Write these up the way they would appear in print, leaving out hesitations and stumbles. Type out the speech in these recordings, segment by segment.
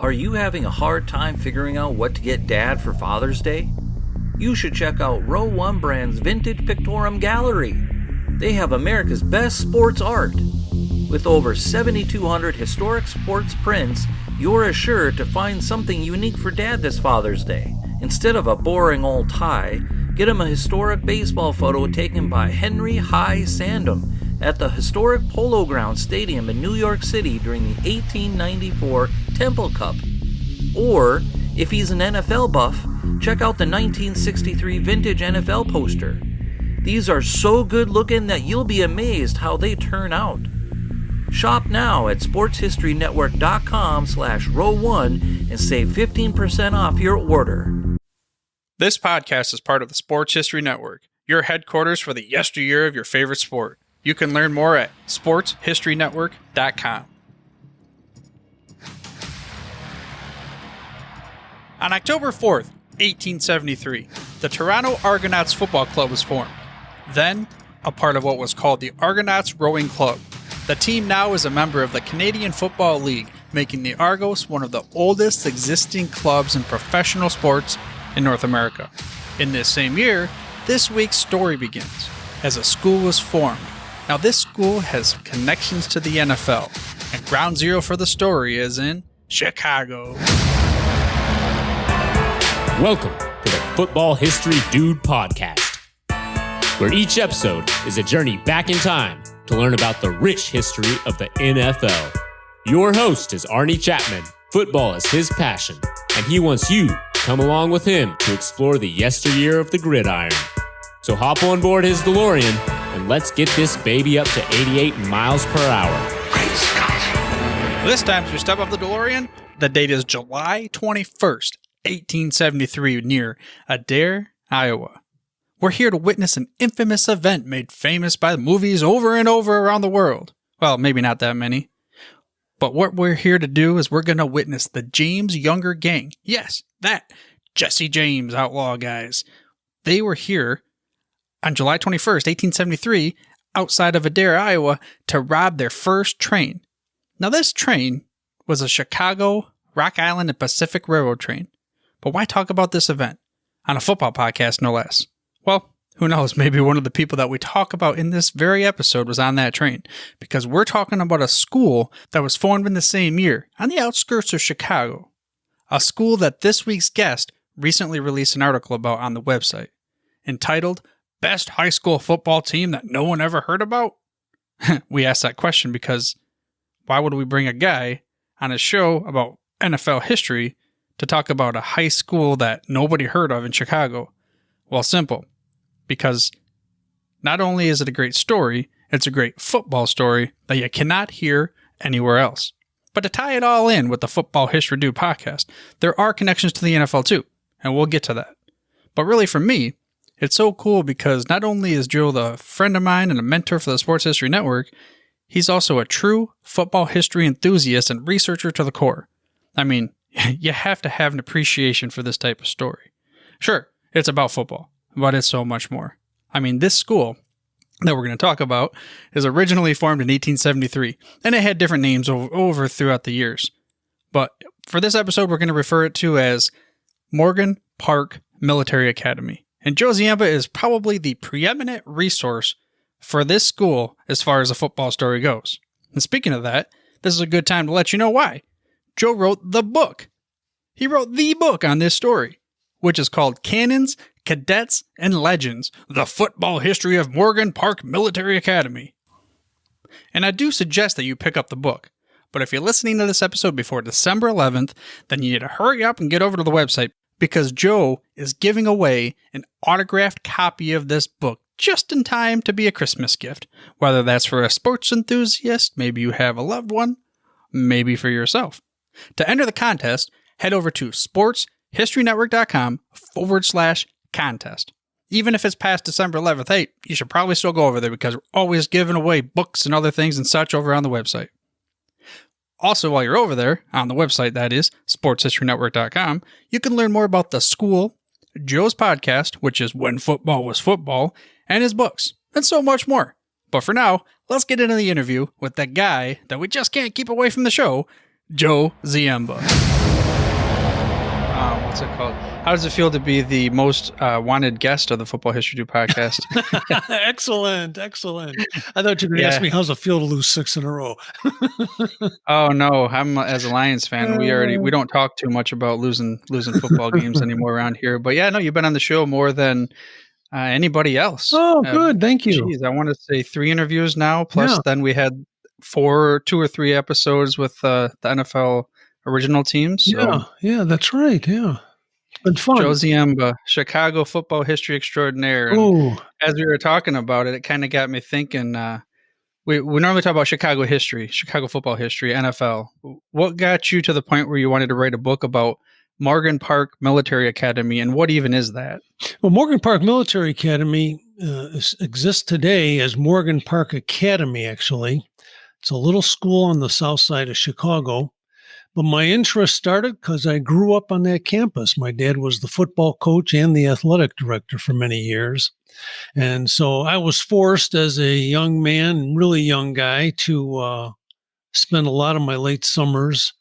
Are you having a hard time figuring out what to get Dad for Father's Day? You should check out Row 1 Brand's Vintage Pictorum Gallery. They have America's best sports art. With over 7,200 historic sports prints, you're assured to find something unique for Dad this Father's Day. Instead of a boring old tie, get him a historic baseball photo taken by Henry High Sandom at the historic Polo Grounds Stadium in New York City during the 1894 Temple Cup. Or, if he's an NFL buff, check out the 1963 vintage NFL poster. These are so good looking that you'll be amazed how they turn out. Shop now at sportshistorynetwork.com/row1 and save 15% off your order. This podcast is part of the Sports History Network, your headquarters for the yesteryear of your favorite sport. You can learn more at sportshistorynetwork.com. On October 4th, 1873, the Toronto Argonauts Football Club was formed. Then, a part of what was called the Argonauts Rowing Club. The team now is a member of the Canadian Football League, making the Argos one of the oldest existing clubs in professional sports in North America. In this same year, this week's story begins, as a school was formed. Now this school has connections to the NFL, and ground zero for the story is in Chicago. Welcome to the Football History Dude Podcast, where each episode is a journey back in time to learn about the rich history of the NFL. Your host is Arnie Chapman. Football is his passion, and he wants you to come along with him to explore the yesteryear of the gridiron. So hop on board his DeLorean and let's get this baby up to 88 miles per hour. Great Scott. This time, as we step off the DeLorean, the date is July 21st, 1873, near Adair, Iowa. We're here to witness an infamous event made famous by movies over and over around the world. Well, maybe not that many. But what we're here to do is we're going to witness the James Younger Gang. Yes, that Jesse James outlaw guys. They were here on July 21st, 1873, outside of Adair, Iowa, to rob their first train. Now, this train was a Chicago, Rock Island, and Pacific Railroad train. But why talk about this event? On a football podcast, no less. Well, who knows, maybe one of the people that we talk about in this very episode was on that train, because we're talking about a school that was formed in the same year, on the outskirts of Chicago. A school that this week's guest recently released an article about on the website, entitled, Best High School Football Team That No One Ever Heard About? We asked that question because why would we bring a guy on a show about NFL history to talk about a high school that nobody heard of in Chicago? Well, simple. Because not only is it a great story, it's a great football story that you cannot hear anywhere else. But to tie it all in with the Football History Dude podcast, there are connections to the NFL too, and we'll get to that. But really for me, it's so cool because not only is Joe the friend of mine and a mentor for the Sports History Network, he's also a true football history enthusiast and researcher to the core. I mean, you have to have an appreciation for this type of story. Sure, it's about football, but it's so much more. I mean, this school that we're going to talk about is originally formed in 1873, and it had different names over throughout the years. But for this episode, we're going to refer it to as Morgan Park Military Academy. And Joe Ziemba is probably the preeminent resource for this school as far as a football story goes. And speaking of that, this is a good time to let you know why. Joe wrote the book. He wrote the book on this story, which is called Cannons, Cadets, and Legends, The Football History of Morgan Park Military Academy. And I do suggest that you pick up the book. But if you're listening to this episode before December 11th, then you need to hurry up and get over to the website, because Joe is giving away an autographed copy of this book just in time to be a Christmas gift. Whether that's for a sports enthusiast, maybe you have a loved one, maybe for yourself. To enter the contest, head over to sportshistorynetwork.com/contest. Even if it's past December 11th, hey, you should probably still go over there because we're always giving away books and other things and such over on the website. Also, while you're over there, on the website, that is, sportshistorynetwork.com, you can learn more about the school, Joe's podcast, which is When Football Was Football, and his books, and so much more. But for now, let's get into the interview with the guy that we just can't keep away from the show, Joe Ziemba. what's it called? How does it feel to be the most wanted guest of the Football History 2 podcast? Excellent. I thought you were going to ask me how's it feel to lose 6 in a row. Oh no, I'm as a Lions fan. We don't talk too much about losing football games anymore around here. But yeah, no, you've been on the show more than anybody else. Oh, good. Thank you. Geez, I want to say 3 interviews now. Plus, then we had 2 or 3 episodes with the NFL original teams. So. Yeah, that's right. Yeah. It's been fun. Joe Ziemba, Chicago football history extraordinaire. And as we were talking about it, it kind of got me thinking. We normally talk about Chicago history, Chicago football history, NFL. What got you to the point where you wanted to write a book about Morgan Park Military Academy, and what even is that? Well, Morgan Park Military Academy exists today as Morgan Park Academy, actually. It's a little school on the south side of Chicago. But my interest started because I grew up on that campus. My dad was the football coach and the athletic director for many years. And so I was forced as a young man, really young guy, to spend a lot of my late summers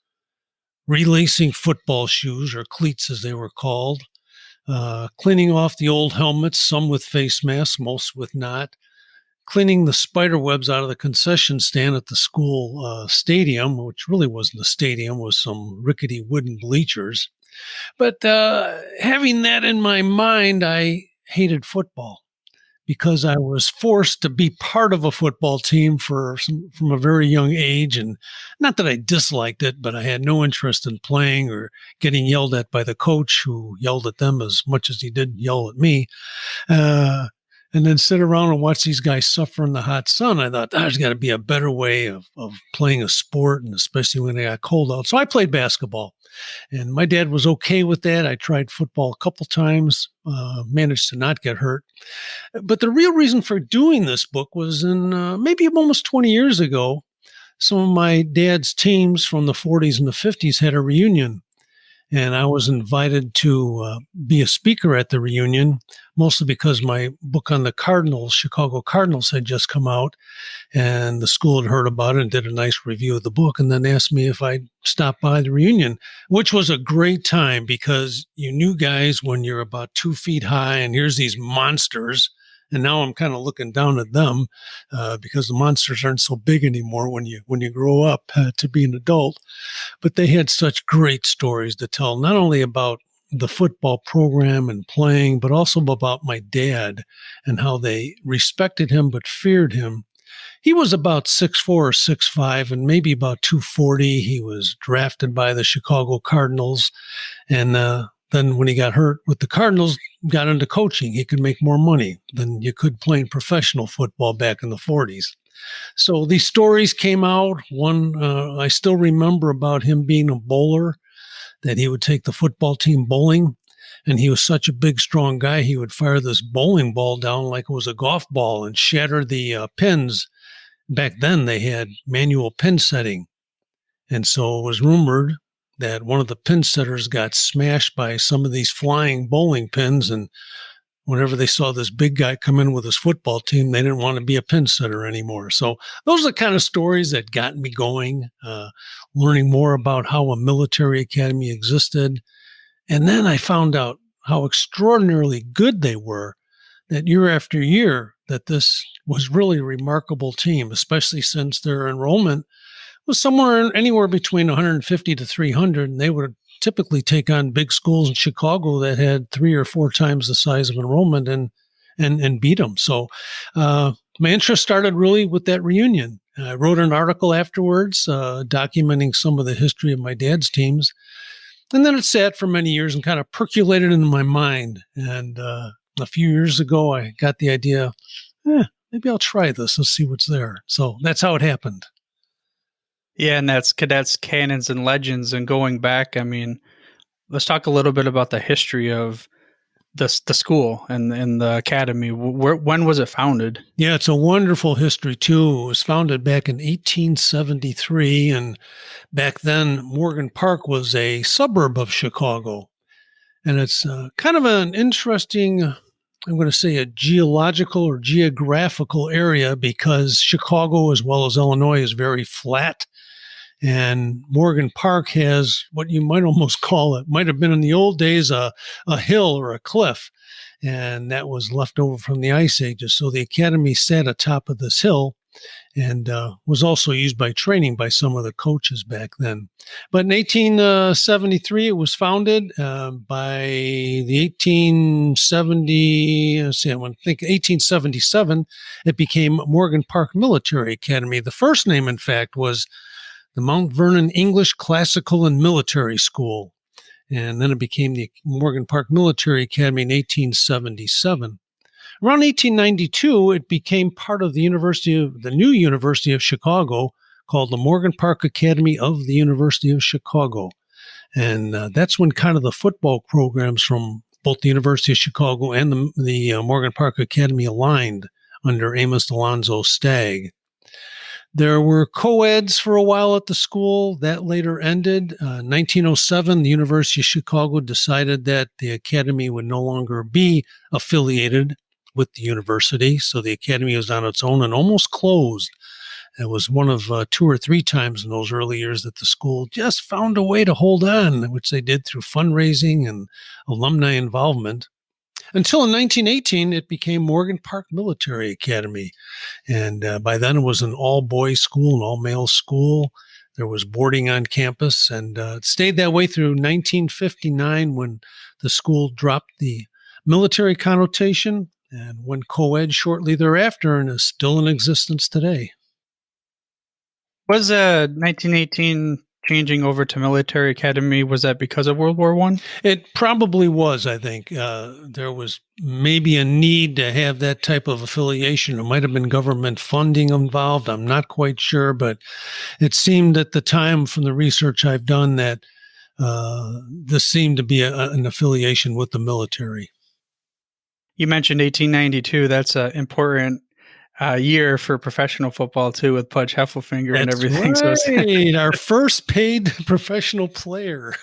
relacing football shoes, or cleats as they were called, cleaning off the old helmets, some with face masks, most with not, cleaning the spider webs out of the concession stand at the school stadium, which really wasn't a stadium, was some rickety wooden bleachers. But having that in my mind, I hated football because I was forced to be part of a football team from a very young age. And not that I disliked it, but I had no interest in playing or getting yelled at by the coach, who yelled at them as much as he did yell at me. And then sit around and watch these guys suffer in the hot sun. I thought, there's got to be a better way of playing a sport, and especially when it got cold out. So I played basketball, and my dad was okay with that. I tried football a couple times, managed to not get hurt. But the real reason for doing this book was in maybe almost 20 years ago, some of my dad's teams from the 40s and the 50s had a reunion. And I was invited to be a speaker at the reunion, mostly because my book on the Cardinals, Chicago Cardinals, had just come out, and the school had heard about it and did a nice review of the book, and then asked me if I'd stop by the reunion, which was a great time because you knew guys when you're about 2 feet high, and here's these monsters. And now I'm kind of looking down at them because the monsters aren't so big anymore when you grow up to be an adult. But they had such great stories to tell, not only about the football program and playing, but also about my dad and how they respected him but feared him. He was about 6'4" or 6'5", and maybe about 240. He was drafted by the Chicago Cardinals, and then when he got hurt with the Cardinals, got into coaching. He could make more money than you could playing professional football back in the 40s. So these stories came out. One I still remember about him being a bowler, that he would take the football team bowling, and he was such a big, strong guy, he would fire this bowling ball down like it was a golf ball and shatter the pins. Back then, they had manual pin setting. And so it was rumored that one of the pin setters got smashed by some of these flying bowling pins, and whenever they saw this big guy come in with his football team, they didn't want to be a pin setter anymore. So those are the kind of stories that got me going, learning more about how a military academy existed. And then I found out how extraordinarily good they were, that year after year, that this was really a remarkable team, especially since their enrollment was anywhere between 150 to 300, and they would typically take on big schools in Chicago that had 3 or 4 times the size of enrollment and beat them. So my interest started really with that reunion. I wrote an article afterwards documenting some of the history of my dad's teams, and then it sat for many years and kind of percolated into my mind. And a few years ago, I got the idea, maybe I'll try this. Let's see what's there. So that's how it happened. Yeah, and that's Cadets, Cannons, and Legends. And going back, I mean, let's talk a little bit about the history of the school and the academy. When was it founded? Yeah, it's a wonderful history, too. It was founded back in 1873, and back then, Morgan Park was a suburb of Chicago. And it's kind of an interesting, I'm going to say, a geological or geographical area, because Chicago, as well as Illinois, is very flat. And Morgan Park has what you might almost call it, might have been in the old days, a hill or a cliff. And that was left over from the Ice Ages. So the academy sat atop of this hill and was also used by training by some of the coaches back then. But in 1873, it was founded by the 1877, it became Morgan Park Military Academy. The first name, in fact, was the Mount Vernon English Classical and Military School. And then it became the Morgan Park Military Academy in 1877. Around 1892, it became part of the new University of Chicago, called the Morgan Park Academy of the University of Chicago. And that's when kind of the football programs from both the University of Chicago and the Morgan Park Academy aligned under Amos Alonzo Stagg. There were co-eds for a while at the school. That later ended. 1907, the University of Chicago decided that the academy would no longer be affiliated with the university, so the academy was on its own and almost closed. It was one of 2 or 3 times in those early years that the school just found a way to hold on, which they did through fundraising and alumni involvement. Until in 1918, it became Morgan Park Military Academy. And by then it was an all-boys school, an all-male school. There was boarding on campus, and it stayed that way through 1959 when the school dropped the military connotation and went co-ed shortly thereafter and is still in existence today. Was 1918 changing over to military academy, was that because of World War I? It probably was, I think. There was maybe a need to have that type of affiliation. It might have been government funding involved. I'm not quite sure, but it seemed at the time from the research I've done that this seemed to be an affiliation with the military. You mentioned 1892. That's an important year for professional football, too, with Pudge Heffelfinger and everything. Right. Our first paid professional player.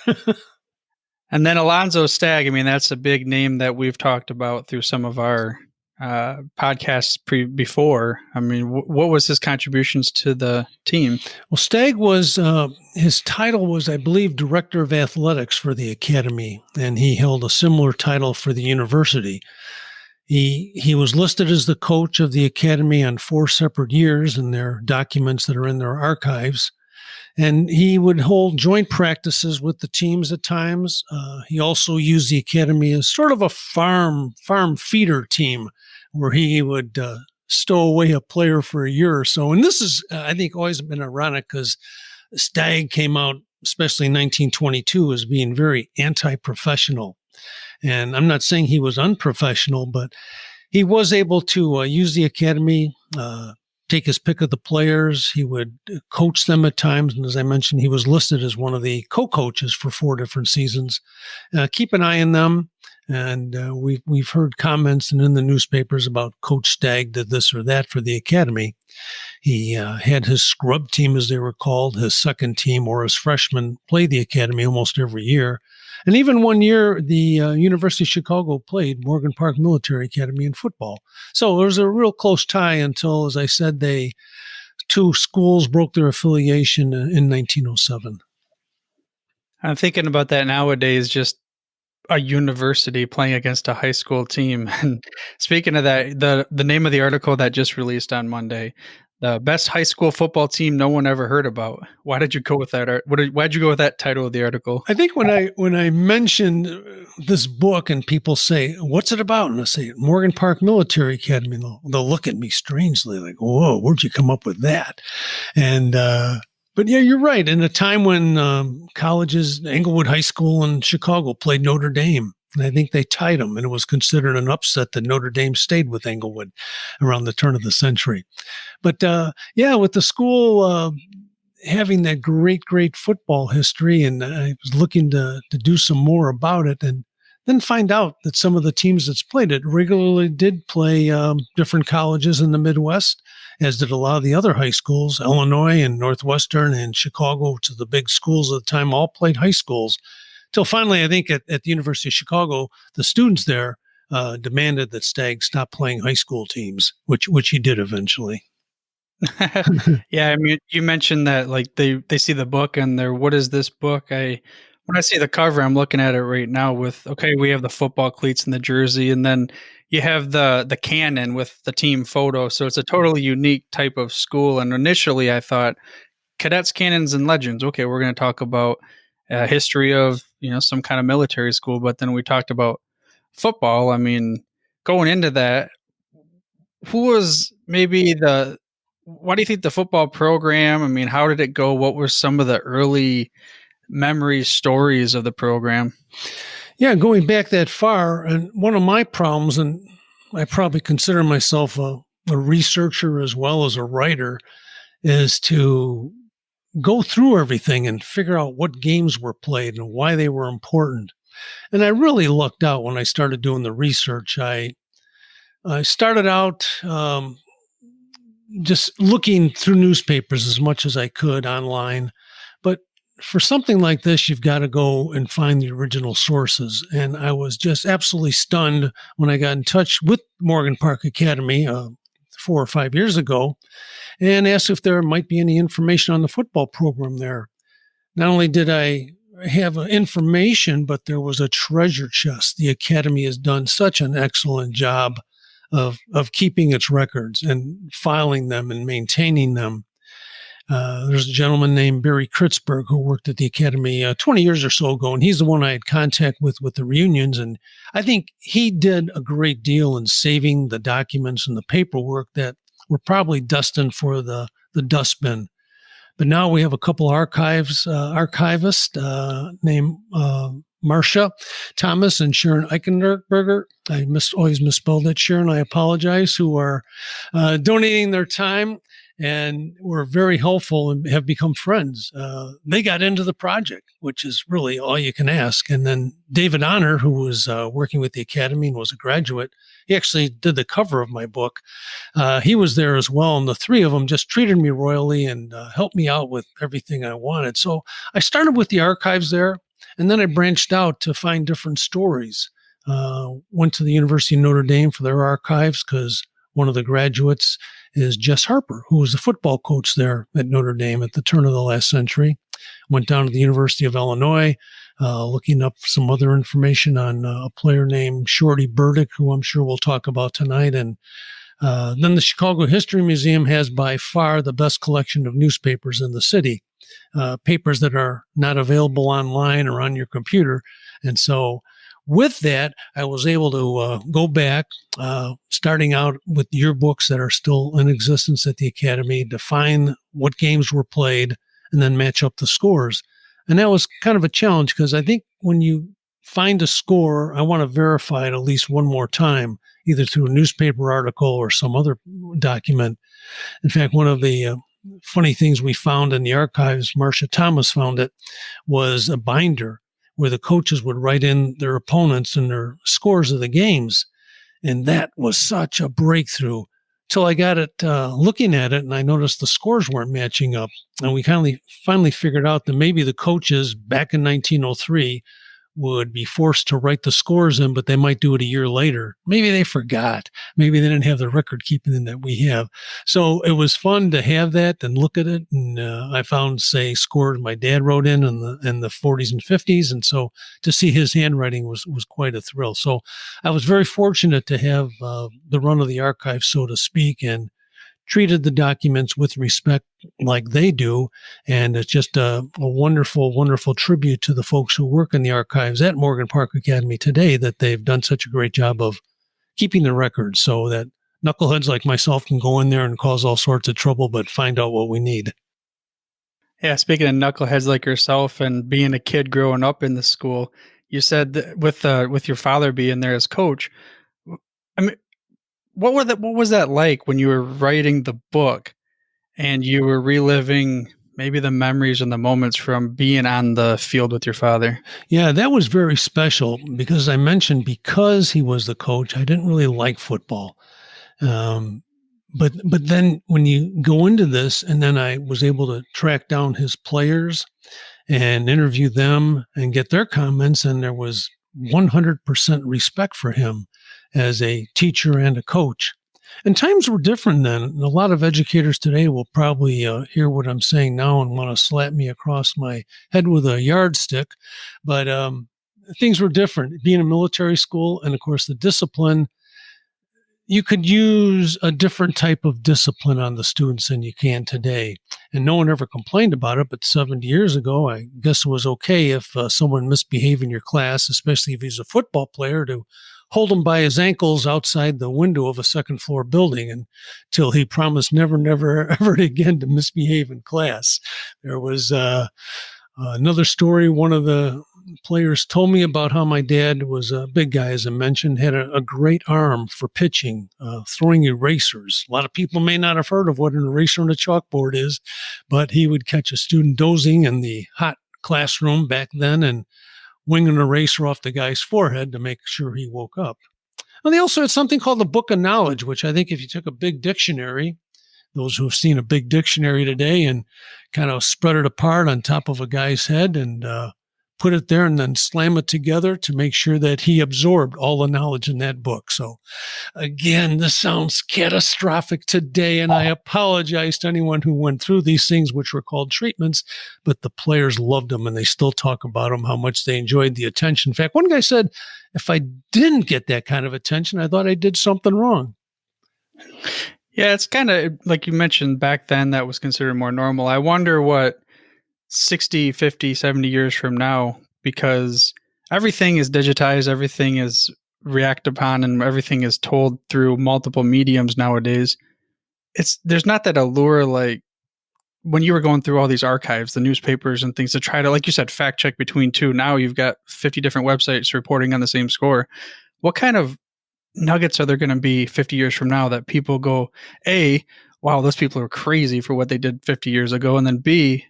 And then Alonzo Stagg, I mean, that's a big name that we've talked about through some of our podcasts before. I mean, what was his contributions to the team? Well, Stagg was, his title was, I believe, Director of Athletics for the Academy, and he held a similar title for the university. He was listed as the coach of the academy on 4 separate years in their documents that are in their archives. And he would hold joint practices with the teams at times. He also used the academy as sort of a farm feeder team where he would stow away a player for a year or so. And this is, I think, always been ironic because Stagg came out, especially in 1922, as being very anti-professional. And I'm not saying he was unprofessional, but he was able to use the academy, take his pick of the players. He would coach them at times. And as I mentioned, he was listed as one of the co-coaches for 4 different seasons. Keep an eye on them. And we've heard comments and in the newspapers about Coach Stagg did this or that for the academy. He had his scrub team, as they were called, his second team or his freshmen play the academy almost every year. And even one year, the University of Chicago played Morgan Park Military Academy in football. So there was a real close tie until, as I said, 2 schools broke their affiliation in 1907. I'm thinking about that nowadays, just a university playing against a high school team. And speaking of that, the name of the article that just released on Monday, the best high school football team no one ever heard about. Why did you go with that? Why'd you go with that title of the article? I think when I mentioned this book and people say, "What's it about?" and I say, "Morgan Park Military Academy," they'll look at me strangely, like, "Whoa, where'd you come up with that?" And but yeah, you're right. In a time when colleges, Englewood High School in Chicago played Notre Dame, and I think they tied them, and it was considered an upset that Notre Dame stayed with Englewood around the turn of the century. But yeah, with the school having that great football history, and I was looking to do some more about it, and then find out that some of the teams that's played it regularly did play different colleges in the Midwest, as did a lot of the other high schools. Illinois and Northwestern and Chicago, which are the big schools at the time, all played high schools. Till finally, I think at the University of Chicago, the students there demanded that Stagg stop playing high school teams, which he did eventually. Yeah, I mean, you mentioned that like they see the book and they're, what is this book? When I see the cover, I'm looking at it right now with, okay, we have the football cleats and the jersey, and then you have the cannon with the team photo. So it's a totally unique type of school. And initially, I thought cadets, cannons, and legends. Okay, we're going to talk about history of some kind of military school, but then we talked about football. I mean, going into that, who was maybe the why do you think the football program, I mean, how did it go? What were some of the early memories, stories of the program? Yeah, going back that far, and one of my problems, and I probably consider myself a researcher as well as a writer, is to go through everything and figure out what games were played and why they were important. And I really lucked out when I started doing the research. I started out just looking through newspapers as much as I could online. But for something like this, you've got to go and find the original sources. And I was just absolutely stunned when I got in touch with Morgan Park Academy 4 or 5 years ago and asked if there might be any information on the football program there. Not only did I have information, but there was a treasure chest. The Academy has done such an excellent job of keeping its records and filing them and maintaining them. There's a gentleman named Barry Kritzberg who worked at the Academy 20 years or so ago, and he's the one I had contact with the reunions. And I think he did a great deal in saving the documents and the paperwork that were probably destined for the dustbin. But now we have a couple archivists named Marcia Thomas and Sharon Eichenberger. I always misspelled it, Sharon. I apologize. Who are donating their time and were very helpful and have become friends. They got into the project, which is really all you can ask. And then David Honor, who was working with the Academy and was a graduate, he actually did the cover of my book. He was there as well. And the three of them just treated me royally and helped me out with everything I wanted. So I started with the archives there, and then I branched out to find different stories. Went to the University of Notre Dame for their archives because one of the graduates is Jess Harper, who was the football coach there at Notre Dame at the turn of the last century. Went down to the University of Illinois, looking up some other information on a player named Shorty Burdick, who I'm sure we'll talk about tonight. And then the Chicago History Museum has by far the best collection of newspapers in the city, papers that are not available online or on your computer. And so with that, I was able to go back, starting out with yearbooks that are still in existence at the Academy, define what games were played, and then match up the scores. And that was kind of a challenge because I think when you find a score, I want to verify it at least one more time, either through a newspaper article or some other document. In fact, one of the funny things we found in the archives, Marcia Thomas found it, was a binder where the coaches would write in their opponents and their scores of the games. And that was such a breakthrough till I got it looking at it and I noticed the scores weren't matching up. And we finally figured out that maybe the coaches back in 1903 would be forced to write the scores in, but they might do it a year later. Maybe they forgot. Maybe they didn't have the record keeping that we have. So it was fun to have that and look at it. And I found, say, scores my dad wrote in the 40s and 50s. And so to see his handwriting was quite a thrill. So I was very fortunate to have the run of the archive, so to speak, and treated the documents with respect like they do. And it's just a wonderful, wonderful tribute to the folks who work in the archives at Morgan Park Academy today that they've done such a great job of keeping the records so that knuckleheads like myself can go in there and cause all sorts of trouble, but find out what we need. Yeah, speaking of knuckleheads like yourself and being a kid growing up in the school, you said that with your father being there as coach, I mean, what was that like when you were writing the book and you were reliving maybe the memories and the moments from being on the field with your father? Yeah, that was very special because I mentioned because he was the coach, I didn't really like football. But then when you go into this, and then I was able to track down his players and interview them and get their comments, and there was 100% respect for him as a teacher and a coach. And times were different then. And a lot of educators today will probably hear what I'm saying now and want to slap me across my head with a yardstick. But things were different. Being a military school, and of course, the discipline, you could use a different type of discipline on the students than you can today. And no one ever complained about it. But 70 years ago, I guess it was okay if someone misbehaved in your class, especially if he's a football player, to hold him by his ankles outside the window of a second floor building until he promised never, never, ever again to misbehave in class. There was another story. One of the players told me about how my dad was a big guy, as I mentioned, had a great arm for pitching, throwing erasers. A lot of people may not have heard of what an eraser on a chalkboard is, but he would catch a student dozing in the hot classroom back then and wing an eraser off the guy's forehead to make sure he woke up. And they also had something called the Book of Knowledge, which I think if you took a big dictionary, those who have seen a big dictionary today, and kind of spread it apart on top of a guy's head and put it there and then slam it together to make sure that he absorbed all the knowledge in that book. So again, this sounds catastrophic today, and I apologize to anyone who went through these things, which were called treatments, but the players loved them and they still talk about them, how much they enjoyed the attention. In fact, one guy said, if I didn't get that kind of attention, I thought I did something wrong. Yeah, it's kind of like you mentioned back then that was considered more normal. I wonder what 60, 50, 70 years from now, because everything is digitized, everything is reacted upon, and everything is told through multiple mediums nowadays. There's not that allure like when you were going through all these archives, the newspapers and things to try to, like you said, fact check between two. Now you've got 50 different websites reporting on the same score. What kind of nuggets are there going to be 50 years from now that people go, A, wow, those people are crazy for what they did 50 years ago. And then B,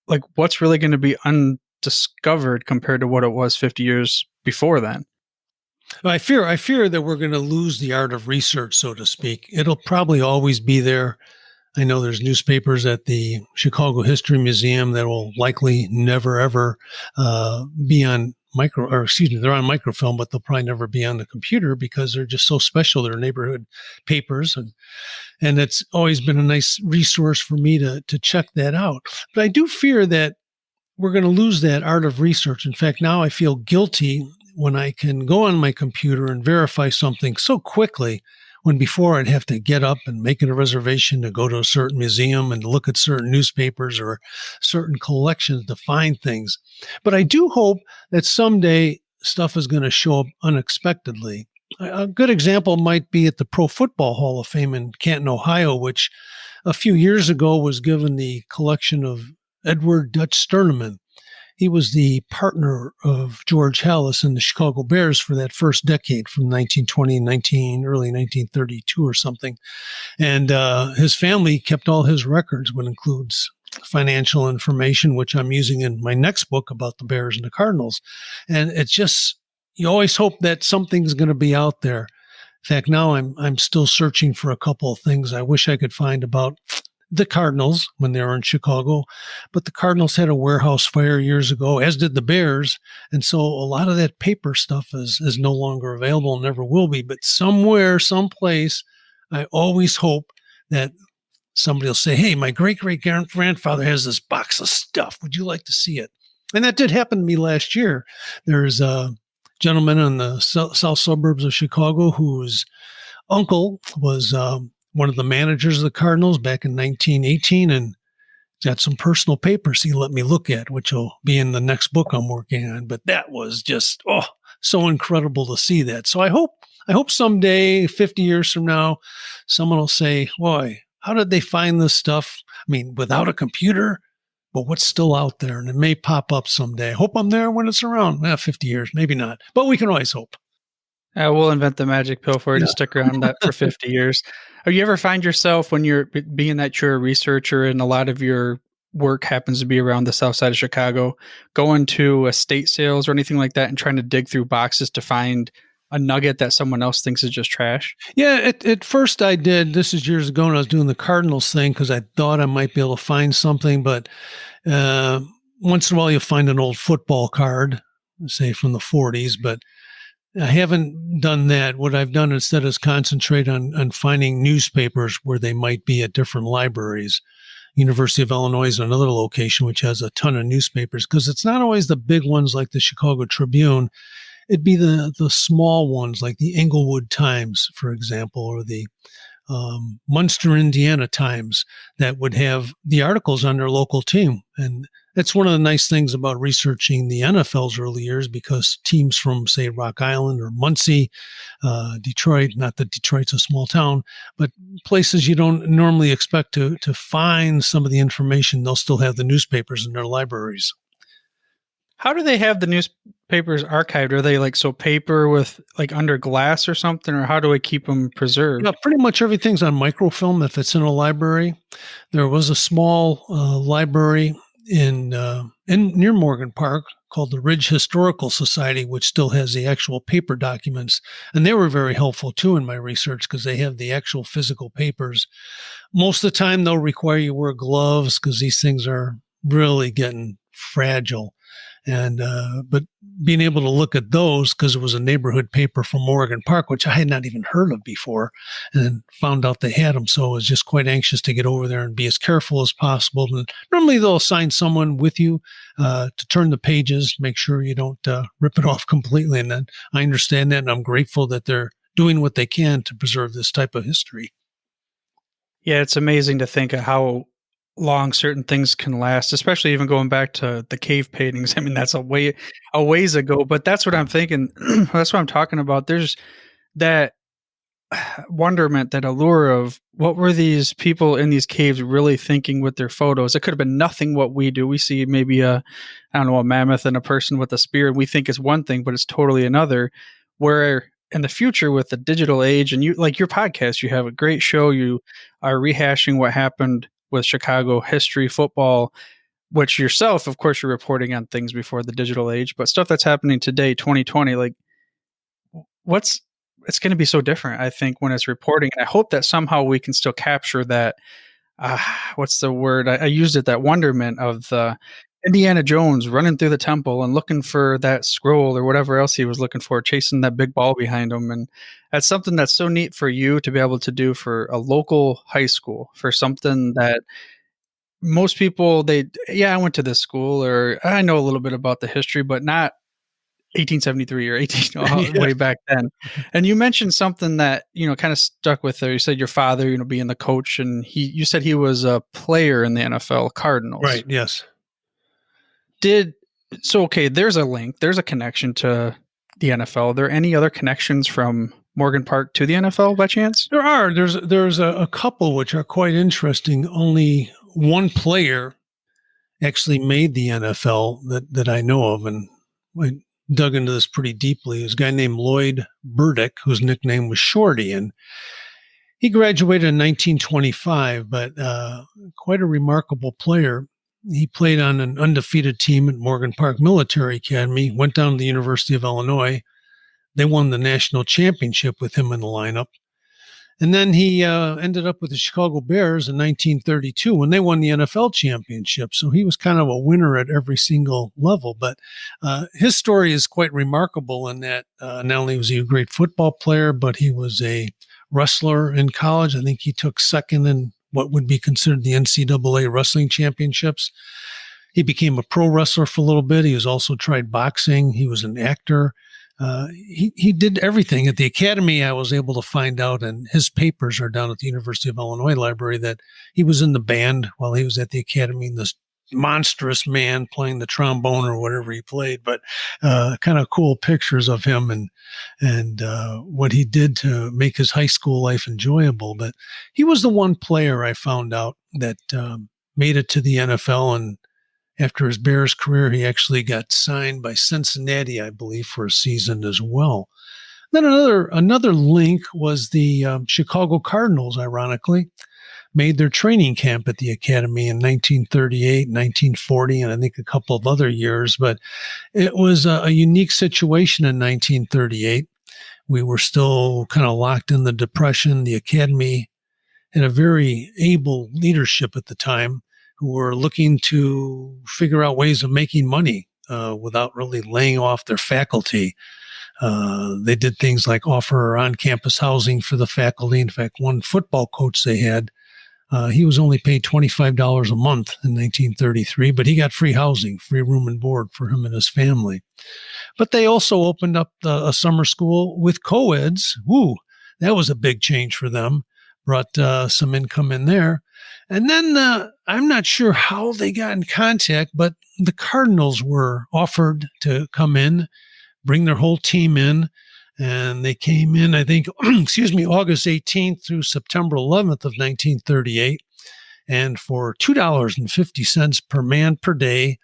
like what's really going to be undiscovered compared to what it was 50 years before then? I fear that we're going to lose the art of research, so to speak. It'll probably always be there. I know there's newspapers at the Chicago History Museum that will likely never, ever be on they're on microfilm, but they'll probably never be on the computer because they're just so special. They're neighborhood papers. And it's always been a nice resource for me to check that out. But I do fear that we're going to lose that art of research. In fact, now I feel guilty when I can go on my computer and verify something so quickly, when before I'd have to get up and make a reservation to go to a certain museum and look at certain newspapers or certain collections to find things. But I do hope that someday stuff is going to show up unexpectedly. A good example might be at the Pro Football Hall of Fame in Canton, Ohio, which a few years ago was given the collection of Edward Dutch Sterneman. He was the partner of George Halas in the Chicago Bears for that first decade from 1920 and early 1932 or something. And his family kept all his records, which includes financial information, which I'm using in my next book about the Bears and the Cardinals. And it's just, you always hope that something's going to be out there. In fact, now I'm still searching for a couple of things I wish I could find about the Cardinals when they were in Chicago, but the Cardinals had a warehouse fire years ago, as did the Bears. And so a lot of that paper stuff is no longer available and never will be. But somewhere, someplace, I always hope that somebody will say, hey, my great-great-grandfather has this box of stuff. Would you like to see it? And that did happen to me last year. There's a gentleman in the south suburbs of Chicago whose uncle was one of the managers of the Cardinals back in 1918, and got some personal papers he let me look at, which will be in the next book I'm working on. But that was just, so incredible to see that. So I hope someday, 50 years from now, someone will say, boy, how did they find this stuff? I mean, without a computer, but what's still out there? And it may pop up someday. I hope I'm there when it's around. 50 years, maybe not, but we can always hope. We'll invent the magic pill for you to stick around that for 50 years. Or you ever find yourself when you're being that you're a researcher and a lot of your work happens to be around the south side of Chicago, going to estate sales or anything like that and trying to dig through boxes to find a nugget that someone else thinks is just trash? Yeah, at first I did. This is years ago, and I was doing the Cardinals thing because I thought I might be able to find something. But once in a while, you'll find an old football card, say from the 40s. But I haven't done that. What I've done instead is concentrate on finding newspapers where they might be at different libraries. University of Illinois is another location which has a ton of newspapers, because it's not always the big ones like the Chicago Tribune. It'd be the small ones like the Englewood Times, for example, or the Munster, Indiana Times, that would have the articles on their local team. And that's one of the nice things about researching the NFL's early years, because teams from, say, Rock Island or Muncie, Detroit, not that Detroit's a small town, but places you don't normally expect to find some of the information, they'll still have the newspapers in their libraries. How do they have the newspapers archived? Are they like paper with like under glass or something, or how do I keep them preserved? Yeah, pretty much everything's on microfilm if it's in a library. There was a small library in near Morgan Park called the Ridge Historical Society, which still has the actual paper documents. And they were very helpful too in my research, because they have the actual physical papers. Most of the time they'll require you wear gloves, because these things are really getting fragile. And but being able to look at those, because it was a neighborhood paper from Morgan Park, which I had not even heard of before, and then found out they had them. So I was just quite anxious to get over there and be as careful as possible. And normally they'll assign someone with you to turn the pages, make sure you don't rip it off completely. And then I understand that, and I'm grateful that they're doing what they can to preserve this type of history. Yeah, it's amazing to think of how long certain things can last, especially even going back to the cave paintings. I mean, that's a ways ago, but that's what I'm thinking. That's what I'm talking about. There's that wonderment, that allure of what were these people in these caves really thinking with their photos. It could have been nothing what we do. We see maybe a mammoth and a person with a spear, and we think it's one thing, but it's totally another. Where in the future with the digital age, and you, like your podcast, you have a great show. You are rehashing what happened with Chicago history, football, which yourself, of course, you're reporting on things before the digital age, but stuff that's happening today, 2020, like it's going to be so different, I think, when it's reporting. And I hope that somehow we can still capture that, what's the word? I used it, that wonderment of the Indiana Jones running through the temple and looking for that scroll or whatever else he was looking for, chasing that big ball behind him. And that's something that's so neat for you to be able to do for a local high school, for something that most people, I went to this school, or I know a little bit about the history, but not 1873 or 18 Yeah. way back then. And you mentioned something that, kind of stuck with her. You said your father, being the coach, and you said he was a player in the NFL Cardinals. Right. Yes. Okay, there's a link, there's a connection to the NFL. Are there any other connections from Morgan Park to the NFL by chance? There are. There's a couple which are quite interesting. Only one player actually made the NFL that I know of, and I dug into this pretty deeply. There's a guy named Lloyd Burdick, whose nickname was Shorty, and he graduated in 1925, but quite a remarkable player. He played on an undefeated team at Morgan Park Military Academy, went down to the University of Illinois. They won the national championship with him in the lineup. And then he ended up with the Chicago Bears in 1932 when they won the NFL championship. So he was kind of a winner at every single level. But his story is quite remarkable in that not only was he a great football player, but he was a wrestler in college. I think he took second in what would be considered the NCAA wrestling championships. He became a pro wrestler for a little bit. He has also tried boxing. He was an actor. He did everything at the academy. I was able to find out, and his papers are down at the University of Illinois library, that he was in the band while he was at the academy. This monstrous man playing the trombone or whatever he played, but kind of cool pictures of him and what he did to make his high school life enjoyable. But he was the one player I found out that made it to the NFL, and after his Bears career, he actually got signed by Cincinnati, I believe, for a season as well. Then another link was the Chicago Cardinals, made their training camp at the academy in 1938, 1940, and I think a couple of other years. But it was a unique situation in 1938. We were still kind of locked in the Depression. The academy had a very able leadership at the time who were looking to figure out ways of making money without really laying off their faculty. They did things like offer on-campus housing for the faculty. In fact, one football coach they had, he was only paid $25 a month in 1933, but he got free housing, free room and board for him and his family. But they also opened up a summer school with co-eds. Woo, that was a big change for them. Brought some income in there. And then I'm not sure how they got in contact, but the Cardinals were offered to come in, bring their whole team in. And they came in, I think, August 18th through September 11th of 1938. And for $2.50 per man per day,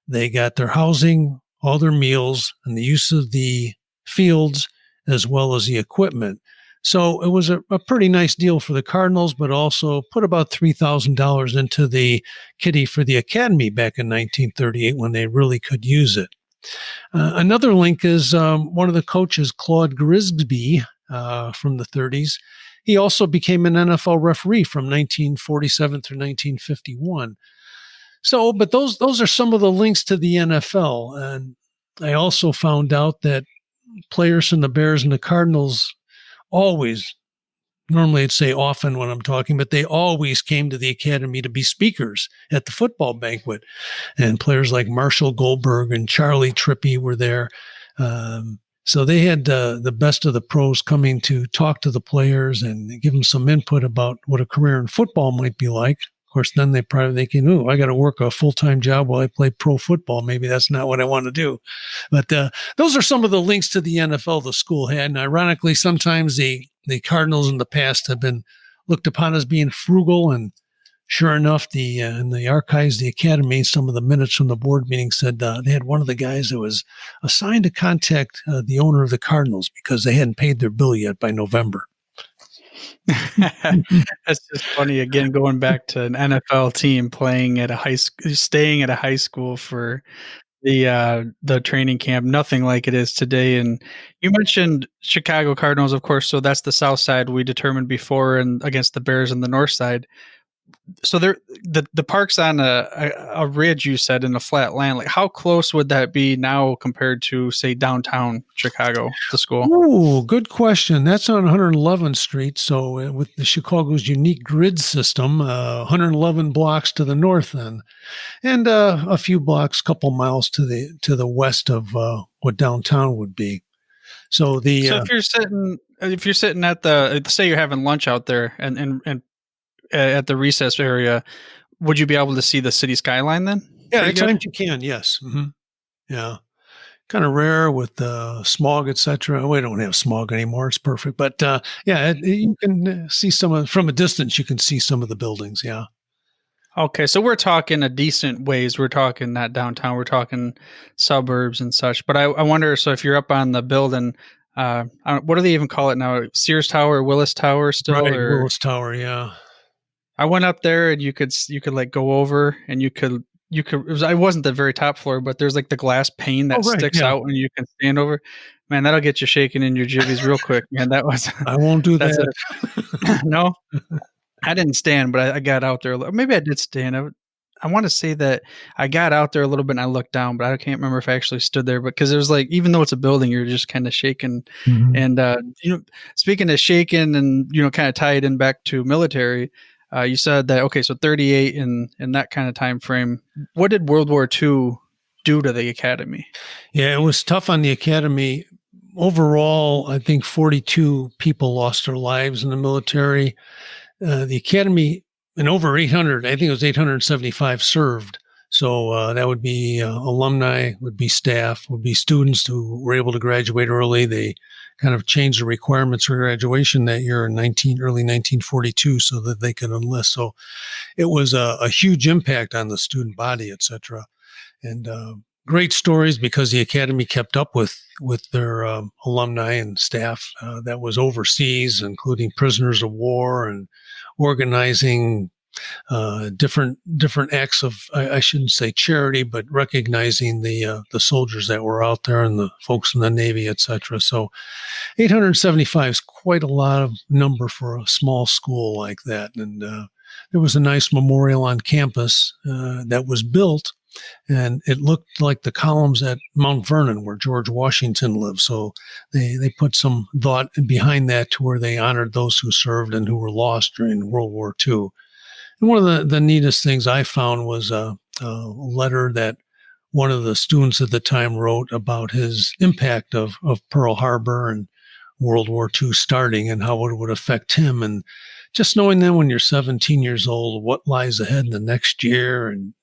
they got their housing, all their meals, and the use of the fields, as well as the equipment. So it was a pretty nice deal for the Cardinals, but also put about $3,000 into the kitty for the academy back in 1938 when they really could use it. Another link is one of the coaches, Claude Grisby, from the 30s. He also became an NFL referee from 1947 through 1951. So, but those are some of the links to the NFL. And I also found out that players from the Bears and the Cardinals always, normally I'd say often when I'm talking, but they always came to the academy to be speakers at the football banquet. And players like Marshall Goldberg and Charlie Trippi were there. So they had the best of the pros coming to talk to the players and give them some input about what a career in football might be like. Of course, then they probably thinking, I got to work a full-time job while I play pro football. Maybe that's not what I want to do. But those are some of the links to the NFL the school had. And ironically, sometimes the Cardinals in the past have been looked upon as being frugal. And sure enough, in the archives, the academy, some of the minutes from the board meeting said they had one of the guys that was assigned to contact the owner of the Cardinals because they hadn't paid their bill yet by November. That's just funny. Again, going back to an NFL team playing at staying at a high school for the training camp, nothing like it is today. And you mentioned Chicago Cardinals, of course. So that's the South side we determined before, and against the Bears on the North side. So the park's on a ridge, you said, in a flat land. Like, how close would that be now compared to, say, downtown Chicago, the school? Oh, good question. That's on 111th Street. So with the Chicago's unique grid system, 111 blocks to the north then, and a few blocks, couple miles to the west of what downtown would be. So if you're sitting at say you're having lunch out there and at the recess area, would you be able to see the city skyline then? Yeah, at times you can, yes. Mm-hmm. Yeah. Kind of rare with smog, etc. We don't have smog anymore. It's perfect. But you can see from a distance, you can see some of the buildings. Yeah. Okay. So we're talking a decent ways. We're talking not downtown. We're talking suburbs and such. But I wonder, so if you're up on the building, what do they even call it now? Sears Tower, Willis Tower still? Right, Willis Tower, yeah. I went up there and you could like go over and I wasn't the very top floor, but there's like the glass pane that sticks out and you can stand over. Man, that'll get you shaking in your jivvies real quick. Man, that was. I won't do that. No, I didn't stand, but I got out there. Maybe I did stand. I want to say that I got out there a little bit and I looked down, but I can't remember if I actually stood there. But because it was like, even though it's a building, you're just kind of shaking. Mm-hmm. And speaking of shaking and kind of tied in back to military. You said that, okay, so 38 in that kind of time frame. What did World War II do to the academy? Yeah, it was tough on the academy. Overall, I think 42 people lost their lives in the military. The academy, and over 800, I think it was 875 served. So that would be alumni, would be staff, would be students who were able to graduate early. They kind of changed the requirements for graduation that year in early 1942 so that they could enlist. So it was a huge impact on the student body, et cetera. And great stories because the academy kept up with their alumni and staff that was overseas, including prisoners of war and organizing different acts of, I shouldn't say charity, but recognizing the soldiers that were out there and the folks in the Navy, et cetera. So 875 is quite a lot of number for a small school like that. And there was a nice memorial on campus that was built and it looked like the columns at Mount Vernon where George Washington lived. So they put some thought behind that to where they honored those who served and who were lost during World War II. And one of the neatest things I found was a letter that one of the students at the time wrote about his impact of Pearl Harbor and World War II starting and how it would affect him. And just knowing then when you're 17 years old, what lies ahead in the next year and